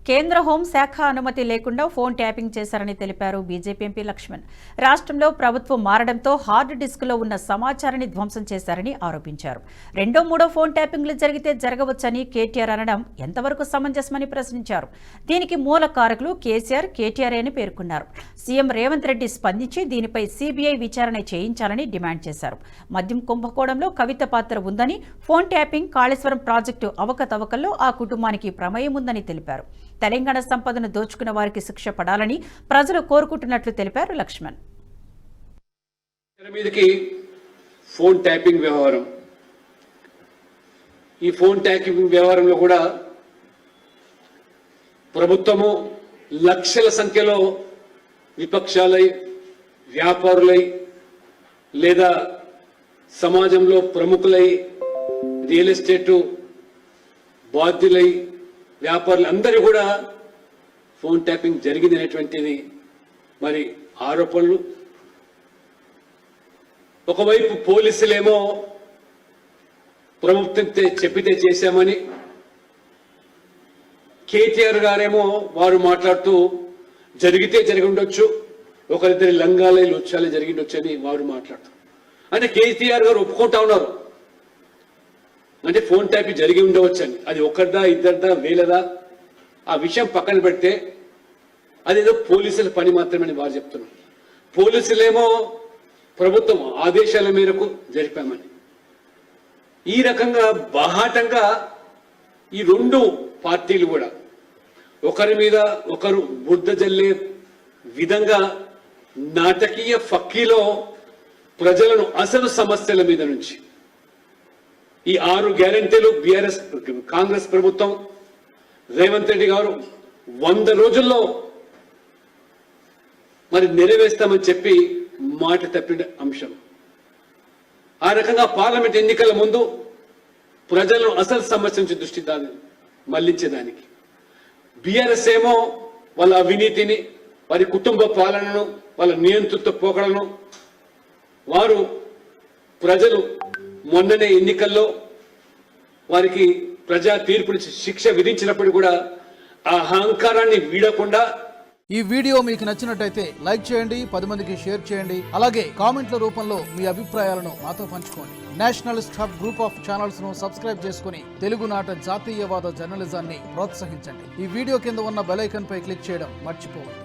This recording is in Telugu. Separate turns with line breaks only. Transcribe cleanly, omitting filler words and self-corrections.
కేంద్ర హోంశాఖ అనుమతి లేకుండా ఫోన్ ట్యాపింగ్ చేశారని తెలిపారు బీజేపీ ఎంపీ లక్ష్మణ్. రాష్ట్రంలో ప్రభుత్వం మారడంతో హార్డ్ డిస్క్లో ఉన్న సమాచారాన్ని ధ్వంసం చేశారని ఆరోపించారు. రెండో మూడో ఫోన్ ట్యాపింగ్లు జరిగితే జరగవచ్చని కేటీఆర్ అనడం ఎంతవరకు సమంజసమని ప్రశ్నించారు. దీనికి మూల కారకులు కేసీఆర్, కేటీఆర్ అని పేర్కొన్నారు. సీఎం రేవంత్ రెడ్డి స్పందించి దీనిపై సీబీఐ విచారణ చేయించాలని డిమాండ్ చేశారు. మద్యం కుంభకోణంలో కవిత పాత్ర ఉందని, ఫోన్ ట్యాపింగ్, కాళేశ్వరం ప్రాజెక్టు అవకతవకల్లో ఆ కుటుంబానికి ప్రమేయం ఉందని తెలిపారు. తెలంగాణ సంపదను దోచుకున్న వారికి శిక్ష పడాలని ప్రజలు కోరుకుంటున్నట్లు తెలిపారు లక్ష్మణ్.
ఫోన్ ట్యాపింగ్ వ్యవహారం, ఈ ఫోన్ ట్యాపింగ్ వ్యవహారంలో కూడా ప్రభుత్వము లక్షల సంఖ్యలో విపక్షాలై, వ్యాపారులై లేదా సమాజంలో ప్రముఖులై, రియల్ ఎస్టేటు బాధ్యులై, వ్యాపారులు అందరూ కూడా ఫోన్ ట్యాపింగ్ జరిగింది అనేటువంటిది మరి ఆరోపణలు. ఒకవైపు పోలీసులేమో ప్రభుత్వం చెప్పితే చేశామని, కేటీఆర్ గారేమో వారు మాట్లాడుతూ జరిగితే జరిగి ఉండొచ్చు, ఒకరిద్దరి లంగాలే లుచ్చాలే జరిగిండొచ్చు అని వారు మాట్లాడుతారు. అంటే కేటీఆర్ గారు ఒప్పుకుంటా ఉన్నారు, అంటే ఫోన్ ట్యాపింగ్ జరిగి ఉండవచ్చని. అది ఒకరిదా, ఇద్దరిదా, వేలదా, ఆ విషయం పక్కన పెడితే అదేదో పోలీసుల పని మాత్రమని వారు చెప్తున్నారు. పోలీసులేమో ప్రభుత్వం ఆదేశాల మేరకు జరిపామని. ఈ రకంగా బాహాటంగా ఈ రెండు పార్టీలు కూడా ఒకరి మీద ఒకరు బుద్ధ జల్లే విధంగా నాటకీయ ఫక్కీలో ప్రజలను అసలు సమస్యల మీద నుంచి, ఈ 6 గ్యారెంటీలు బీఆర్ఎస్ కాంగ్రెస్ ప్రభుత్వం రేవంత్ రెడ్డి గారు 100 రోజుల్లో మరి నెరవేర్స్తామని చెప్పి మాట తప్పిన అంశం. ఆ రకంగా పార్లమెంట్ ఎన్నికల ముందు ప్రజలను అసలు సమస్య నుంచి దృష్టి మళ్లించేదానికి బీఆర్ఎస్ ఏమో వాళ్ళ అవినీతిని, వారి కుటుంబ పాలనను, వాళ్ళ నియంతృత్వ పోకడలను వారు ప్రజలు మొన్ననే ఎన్నికల్లో వారికి ప్రజా తీర్పునిచ్చి శిక్ష విధించినప్పుడు కూడా ఆ అహంకారాన్ని వీడకుండా.
ఈ వీడియో మీకు నచ్చినట్టయితే లైక్ చేయండి, 10 మందికి షేర్ చేయండి. అలాగే కామెంట్ల రూపంలో మీ అభిప్రాయాలను మాతో పంచుకోండి. Nationalist hub group of channels ను సబ్స్క్రైబ్ చేసుకుని తెలుగునాట జాతీయవాద జర్నలిజాన్ని ప్రోత్సహించండి. ఈ వీడియో కింద ఉన్న బెల్ ఐకాన్ పై క్లిక్ చేయడం మర్చిపోవద్దు.